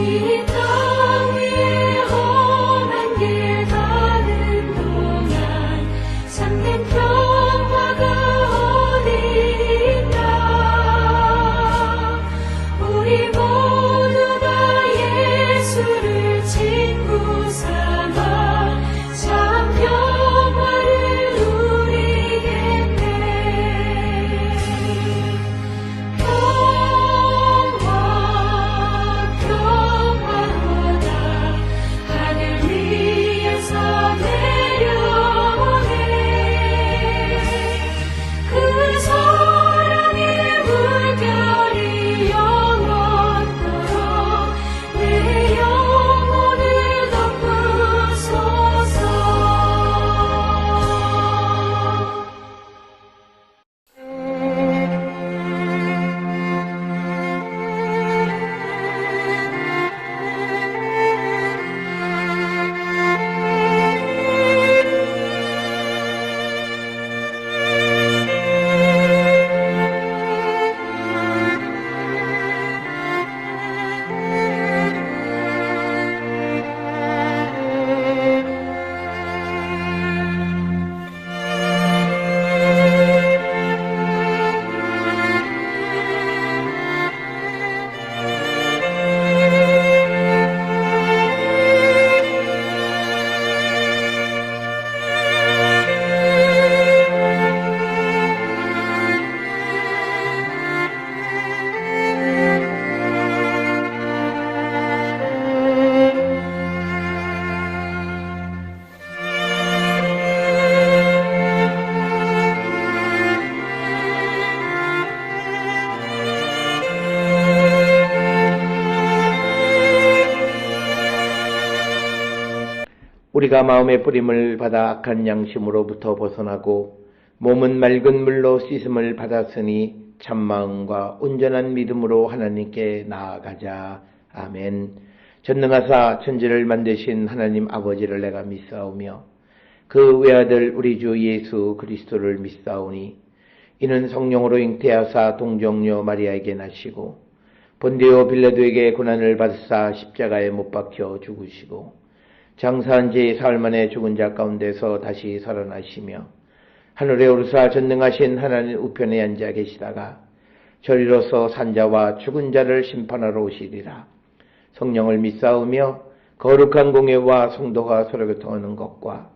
이땅 위에 험한 길 가는 동안 참된 평화가 어디 있나. 우리 모두 다 예수를 친구 삼아 참 평화를 누리겠네. 평화로다 하늘 위에서 내려오네. 그 사랑의 물결이 영원토록 내 영혼을 덮으소서. 우리가 마음의 뿌림을 받아 악한 양심으로부터 벗어나고 몸은 맑은 물로 씻음을 받았으니 참마음과 온전한 믿음으로 하나님께 나아가자. 아멘. 전능하사 천지를 만드신 하나님 아버지를 내가 믿사오며 그 외아들 우리 주 예수 그리스도를 믿사오니 이는 성령으로 잉태하사 동정녀 마리아에게 나시고 본디오 빌라도에게 고난을 받으사 십자가에 못 박혀 죽으시고 장사한 지 사흘 만에 죽은 자 가운데서 다시 살아나시며 하늘에 오르사 전능하신 하나님 우편에 앉아 계시다가 저리로서 산자와 죽은 자를 심판하러 오시리라. 성령을 믿사오며 거룩한 공예와 성도가 서로 교통하는 것과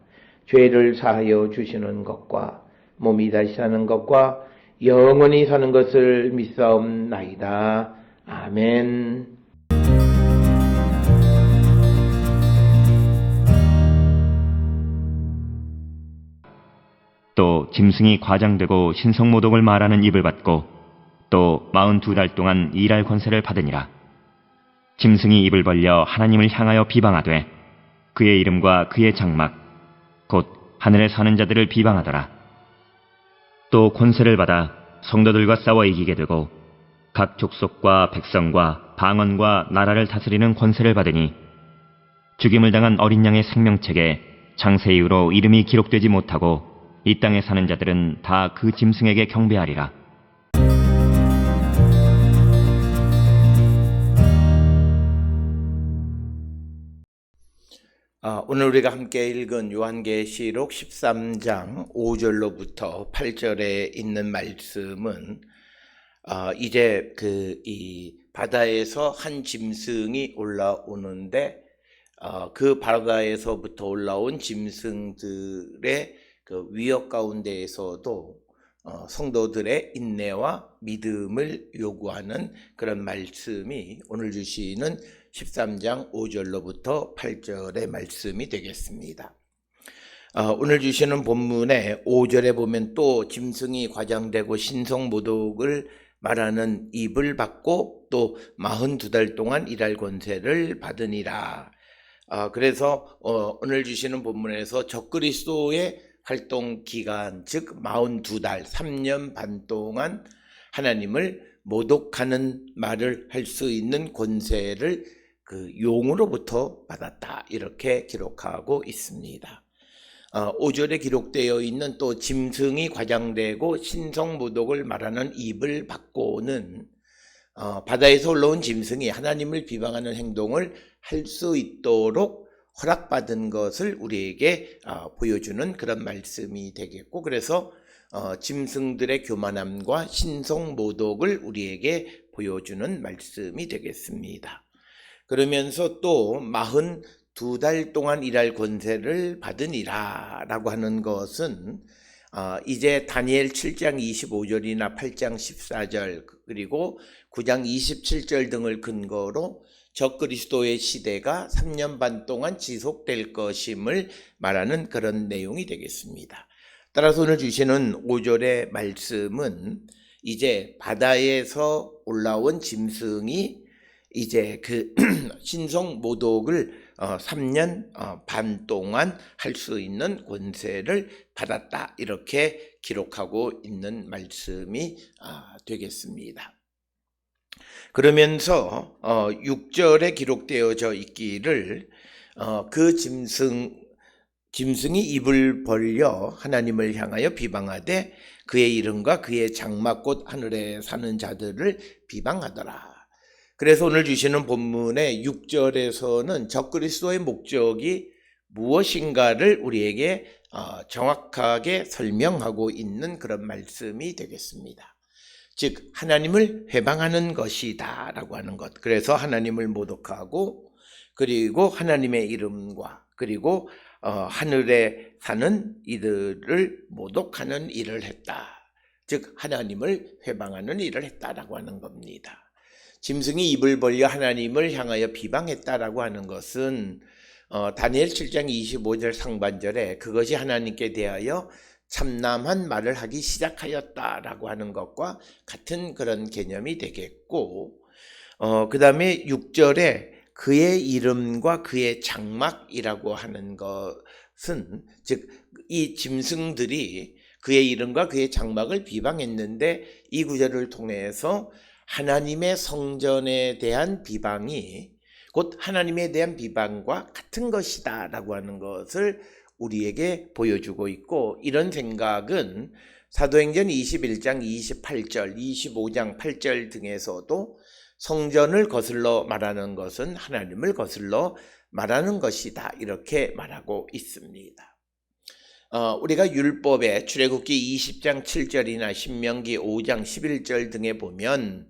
죄를 사하여 주시는 것과 몸이 다시 사는 것과 영원히 사는 것을 믿사옵나이다. 아멘. 또 짐승이 과장되고 신성모독을 말하는 입을 받고 또 42달 동안 일할 권세를 받으니라. 짐승이 입을 벌려 하나님을 향하여 비방하되 그의 이름과 그의 장막 곧 하늘에 사는 자들을 비방하더라. 또 권세를 받아 성도들과 싸워 이기게 되고 각 족속과 백성과 방언과 나라를 다스리는 권세를 받으니 죽임을 당한 어린 양의 생명책에 장세 이후로 이름이 기록되지 못하고 이 땅에 사는 자들은 다 그 짐승에게 경배하리라. 오늘 우리가 함께 읽은 요한계시록 13장 5절로부터 8절에 있는 말씀은 이제 이 바다에서 한 짐승이 올라오는데 그 바다에서부터 올라온 짐승들의 그 위협 가운데에서도 성도들의 인내와 믿음을 요구하는 그런 말씀이 오늘 주시는 13장 5절로부터 8절의 말씀이 되겠습니다. 오늘 주시는 본문의 5절에 보면 또 짐승이 과장되고 신성모독을 말하는 입을 받고 또 42달 동안 일할 권세를 받으니라. 그래서 오늘 주시는 본문에서 적그리스도의 활동 기간, 즉 42달, 3년 반 동안 하나님을 모독하는 말을 할 수 있는 권세를 그 용으로부터 받았다, 이렇게 기록하고 있습니다. 5절에 기록되어 있는 또 짐승이 과장되고 신성모독을 말하는 입을 받고는 바다에서 올라온 짐승이 하나님을 비방하는 행동을 할 수 있도록 허락받은 것을 우리에게 보여주는 그런 말씀이 되겠고, 그래서 짐승들의 교만함과 신성모독을 우리에게 보여주는 말씀이 되겠습니다. 그러면서 또 42달 동안 일할 권세를 받으니라 라고 하는 것은 이제 다니엘 7장 25절이나 8장 14절 그리고 9장 27절 등을 근거로 적그리스도의 시대가 3년 반 동안 지속될 것임을 말하는 그런 내용이 되겠습니다. 따라서 오늘 주시는 5절의 말씀은 이제 바다에서 올라온 짐승이 이제 그 신성 모독을 3년 반 동안 할 수 있는 권세를 받았다, 이렇게 기록하고 있는 말씀이 되겠습니다. 그러면서 6절에 기록되어져 있기를 그 짐승이 입을 벌려 하나님을 향하여 비방하되 그의 이름과 그의 장막 곧 하늘에 사는 자들을 비방하더라. 그래서 오늘 주시는 본문의 6절에서는 적그리스도의 목적이 무엇인가를 우리에게 정확하게 설명하고 있는 그런 말씀이 되겠습니다. 즉 하나님을 회방하는 것이다 라고 하는 것. 그래서 하나님을 모독하고 그리고 하나님의 이름과 그리고 하늘에 사는 이들을 모독하는 일을 했다. 즉 하나님을 회방하는 일을 했다라고 하는 겁니다. 짐승이 입을 벌려 하나님을 향하여 비방했다라고 하는 것은 다니엘 7장 25절 상반절에 그것이 하나님께 대하여 참남한 말을 하기 시작하였다라고 하는 것과 같은 그런 개념이 되겠고, 그 다음에 6절에 그의 이름과 그의 장막이라고 하는 것은 즉 이 짐승들이 그의 이름과 그의 장막을 비방했는데 이 구절을 통해서 하나님의 성전에 대한 비방이 곧 하나님에 대한 비방과 같은 것이다 라고 하는 것을 우리에게 보여주고 있고, 이런 생각은 사도행전 21장 28절, 25장 8절 등에서도 성전을 거슬러 말하는 것은 하나님을 거슬러 말하는 것이다, 이렇게 말하고 있습니다. 우리가 율법에 출애굽기 20장 7절이나 신명기 5장 11절 등에 보면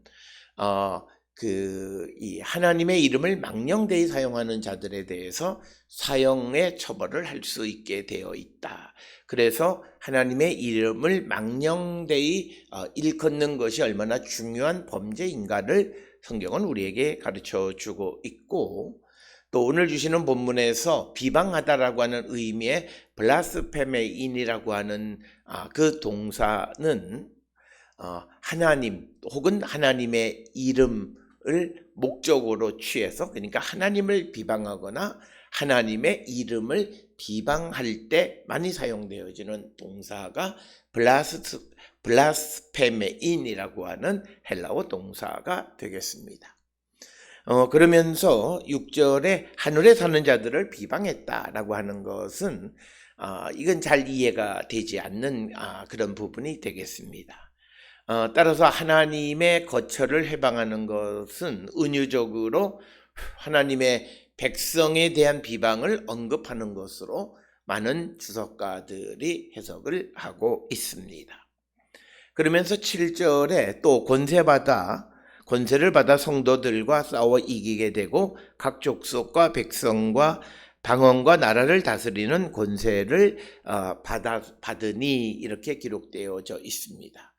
이 하나님의 이름을 망령되이 사용하는 자들에 대해서 사형의 처벌을 할 수 있게 되어 있다. 그래서 하나님의 이름을 망령되이 일컫는 것이 얼마나 중요한 범죄인가를 성경은 우리에게 가르쳐 주고 있고, 또 오늘 주시는 본문에서 비방하다라고 하는 의미의 블라스페메인이라고 하는 그 동사는 하나님 혹은 하나님의 이름을 목적으로 취해서, 그러니까 하나님을 비방하거나 하나님의 이름을 비방할 때 많이 사용되어지는 동사가 블라스페메인이라고 하는 헬라어 동사가 되겠습니다. 그러면서 6절에 하늘에 사는 자들을 비방했다라고 하는 것은 이건 잘 이해가 되지 않는 그런 부분이 되겠습니다. 따라서 하나님의 거처를 해방하는 것은 은유적으로 하나님의 백성에 대한 비방을 언급하는 것으로 많은 주석가들이 해석을 하고 있습니다. 그러면서 7절에 또 권세를 받아 성도들과 싸워 이기게 되고 각 족속과 백성과 방언과 나라를 다스리는 권세를 받으니, 이렇게 기록되어져 있습니다.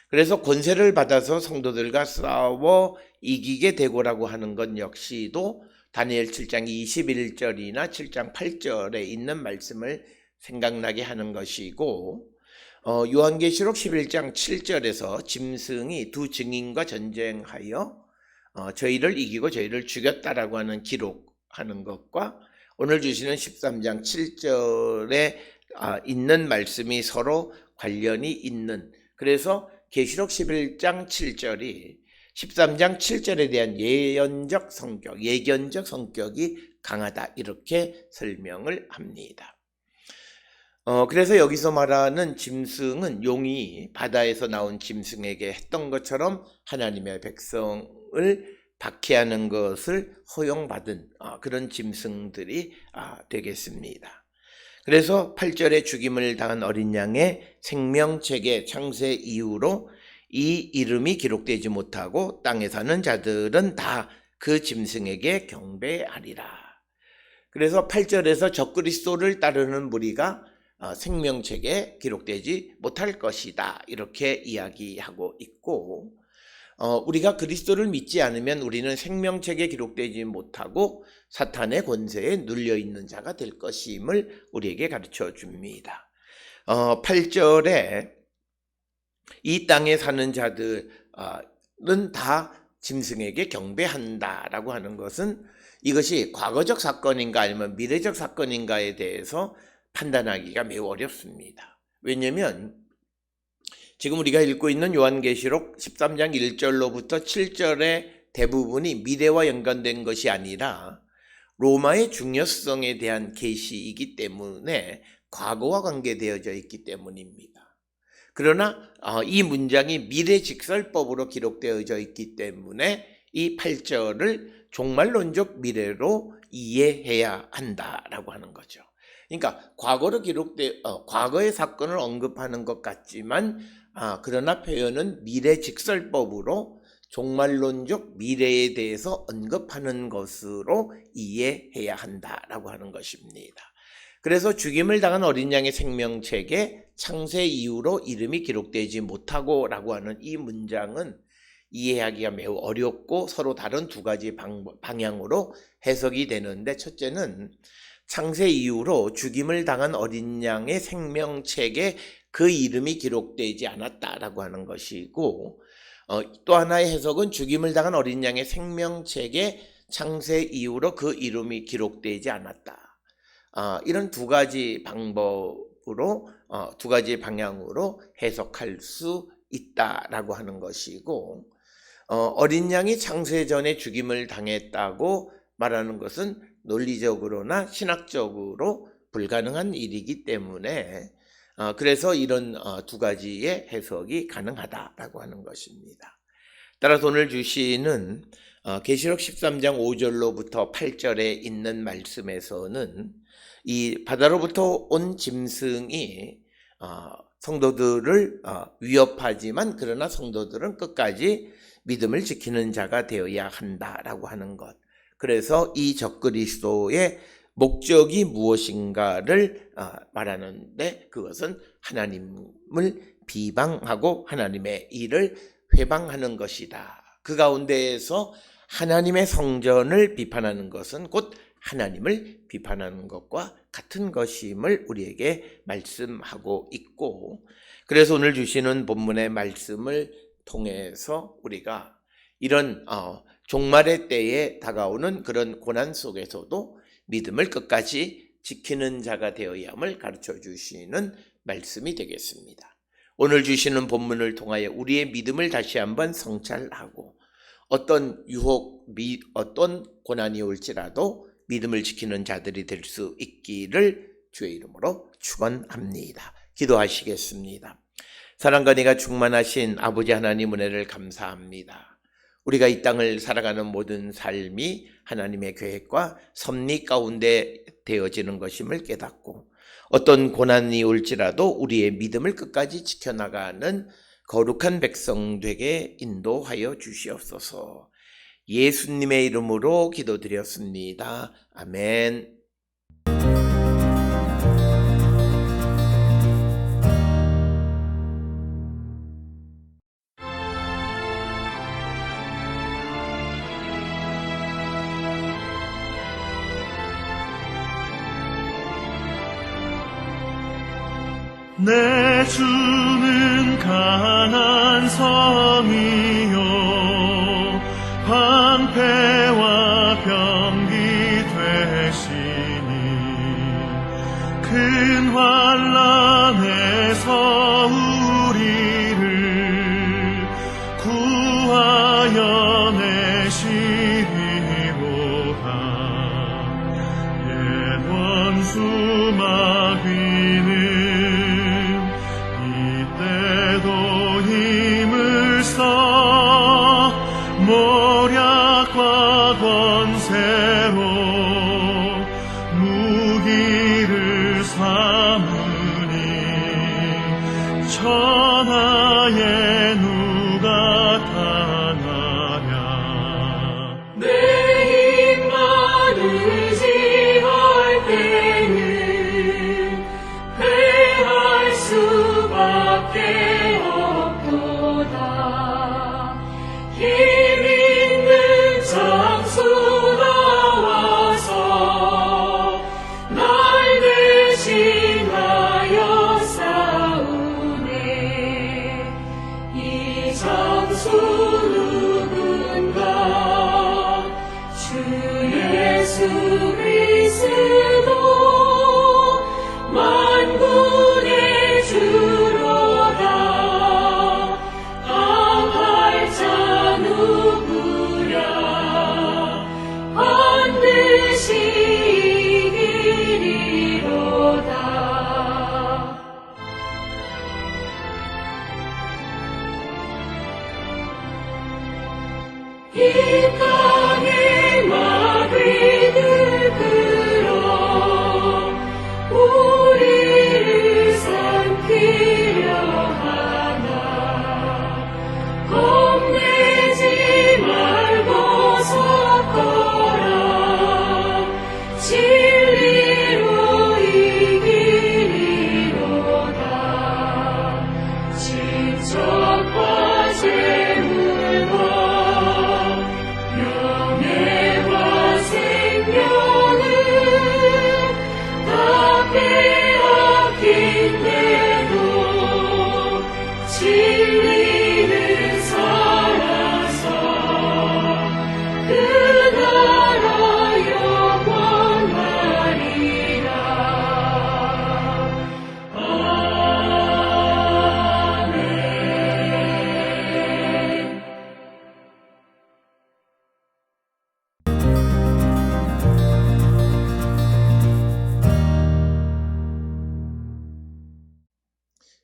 그래서 권세를 받아서 성도들과 싸워 이기게 되고라고 하는 것 역시도 다니엘 7장 21절이나 7장 8절에 있는 말씀을 생각나게 하는 것이고, 요한계시록 11장 7절에서 짐승이 두 증인과 전쟁하여 저희를 이기고 저희를 죽였다라고 하는 기록하는 것과 오늘 주시는 13장 7절에 있는 말씀이 서로 관련이 있는, 그래서 계시록 11장 7절이 13장 7절에 대한 예견적 성격이 강하다, 이렇게 설명을 합니다. 그래서 여기서 말하는 짐승은 용이 바다에서 나온 짐승에게 했던 것처럼 하나님의 백성을 짐승을 박해하는 것을 허용받은 그런 짐승들이 되겠습니다. 그래서 8절에 죽임을 당한 어린 양의 생명책의 창세 이후로 이 이름이 기록되지 못하고 땅에 사는 자들은 다 그 짐승에게 경배하리라. 그래서 8절에서 적그리스도를 따르는 무리가 생명책에 기록되지 못할 것이다, 이렇게 이야기하고 있고, 우리가 그리스도를 믿지 않으면 우리는 생명책에 기록되지 못하고 사탄의 권세에 눌려있는 자가 될 것임을 우리에게 가르쳐 줍니다. 8절에 이 땅에 사는 자들은 다 짐승에게 경배한다라고 하는 것은 이것이 과거적 사건인가 아니면 미래적 사건인가에 대해서 판단하기가 매우 어렵습니다. 왜냐하면 지금 우리가 읽고 있는 요한계시록 13장 1절로부터 7절의 대부분이 미래와 연관된 것이 아니라 로마의 중요성에 대한 계시이기 때문에 과거와 관계되어져 있기 때문입니다. 그러나 이 문장이 미래직설법으로 기록되어져 있기 때문에 이 8절을 종말론적 미래로 이해해야 한다라고 하는 거죠. 그러니까 과거로 과거의 사건을 언급하는 것 같지만 그러나 표현은 미래직설법으로 종말론적 미래에 대해서 언급하는 것으로 이해해야 한다라고 하는 것입니다. 그래서 죽임을 당한 어린 양의 생명책에 창세 이후로 이름이 기록되지 못하고 라고 하는 이 문장은 이해하기가 매우 어렵고 서로 다른 두 가지 방향으로 해석이 되는데, 첫째는 창세 이후로 죽임을 당한 어린 양의 생명책에 그 이름이 기록되지 않았다라고 하는 것이고, 또 하나의 해석은 죽임을 당한 어린 양의 생명책에 창세 이후로 그 이름이 기록되지 않았다. 이런 두 가지 방법으로 두 가지 방향으로 해석할 수 있다라고 하는 것이고, 어린 양이 창세 전에 죽임을 당했다고 말하는 것은 논리적으로나 신학적으로 불가능한 일이기 때문에 그래서 이런 두 가지의 해석이 가능하다라고 하는 것입니다. 따라서 오늘 주시는 계시록 13장 5절로부터 8절에 있는 말씀에서는 이 바다로부터 온 짐승이 성도들을 위협하지만 그러나 성도들은 끝까지 믿음을 지키는 자가 되어야 한다라고 하는 것. 그래서 이 적그리스도의 목적이 무엇인가를 말하는데, 그것은 하나님을 비방하고 하나님의 일을 회방하는 것이다. 그 가운데에서 하나님의 성전을 비판하는 것은 곧 하나님을 비판하는 것과 같은 것임을 우리에게 말씀하고 있고, 그래서 오늘 주시는 본문의 말씀을 통해서 우리가 이런 종말의 때에 다가오는 그런 고난 속에서도 믿음을 끝까지 지키는 자가 되어야 함을 가르쳐 주시는 말씀이 되겠습니다. 오늘 주시는 본문을 통하여 우리의 믿음을 다시 한번 성찰하고 어떤 유혹, 어떤 고난이 올지라도 믿음을 지키는 자들이 될 수 있기를 주의 이름으로 축원합니다. 기도하시겠습니다. 사랑과 은혜가 충만하신 아버지 하나님, 은혜를 감사합니다. 우리가 이 땅을 살아가는 모든 삶이 하나님의 계획과 섭리 가운데 되어지는 것임을 깨닫고 어떤 고난이 올지라도 우리의 믿음을 끝까지 지켜나가는 거룩한 백성 되게 인도하여 주시옵소서. 예수님의 이름으로 기도드렸습니다. 아멘. 내 주는 강한 성이요 방패와 병기 되시니 큰 환난에서 우리를 구하여 내시리로다. 옛 원수 마귀는 이때도 힘을 써 권세로 무기를 삼으니 천하에 누가 당하랴. 내 힘만 의지할 때는 패할 수밖에 없도다. 힘 있는 장수 나와서 날 대신하여 싸우네. 이 장수 누군가? 주 예수 그리스도 만군의 주로다. 당할 자 누구랴? 반드시 이기리로다. 이 땅의 마귀들 끌어 우리를 삼키려 하나. 겁내지 말고 섰거라. 진리로 이기리로다. 직접과 재물과 명예와 생명은 다 빼앗긴데도 진리는 살아서 그 나라 영원하리라. 아멘.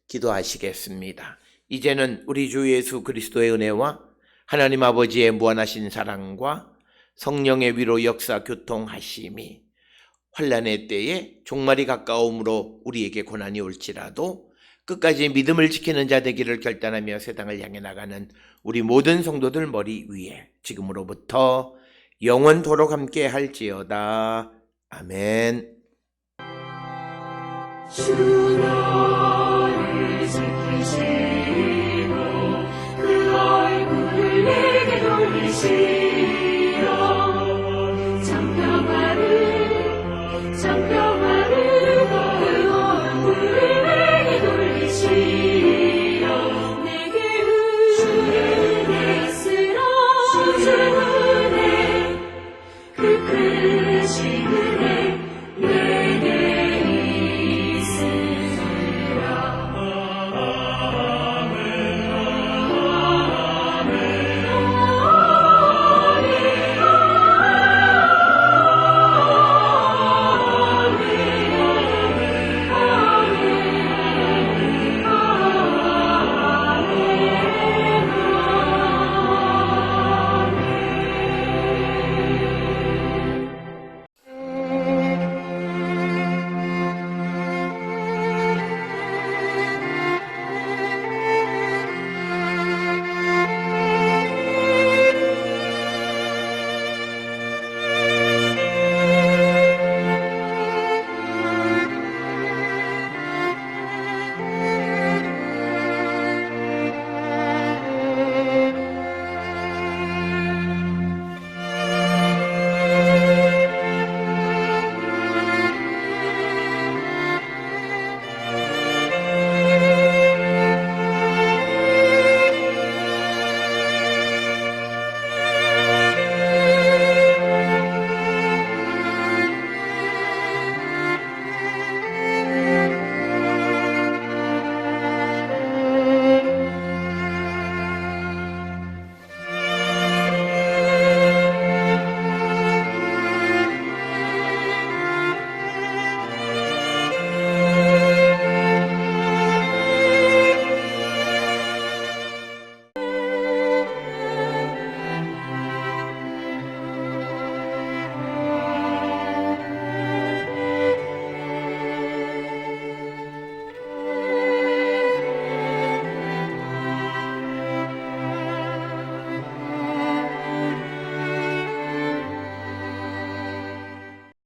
기도하시겠습니다. 이제는 우리 주 예수 그리스도의 은혜와 하나님 아버지의 무한하신 사랑과 성령의 위로 역사 교통하심이 환난의 때에 종말이 가까움으로 우리에게 고난이 올지라도 끝까지 믿음을 지키는 자 되기를 결단하며 세상을 향해 나가는 우리 모든 성도들 머리 위에 지금으로부터 영원토록 함께 할지어다. 아멘. 주 너를 지키시고 그 얼굴을 내게 돌리시어 장평하루 그 얼굴을 내게 돌리시어 내게 주의 은혜 쓰라. 주의 은혜 그 크신 은혜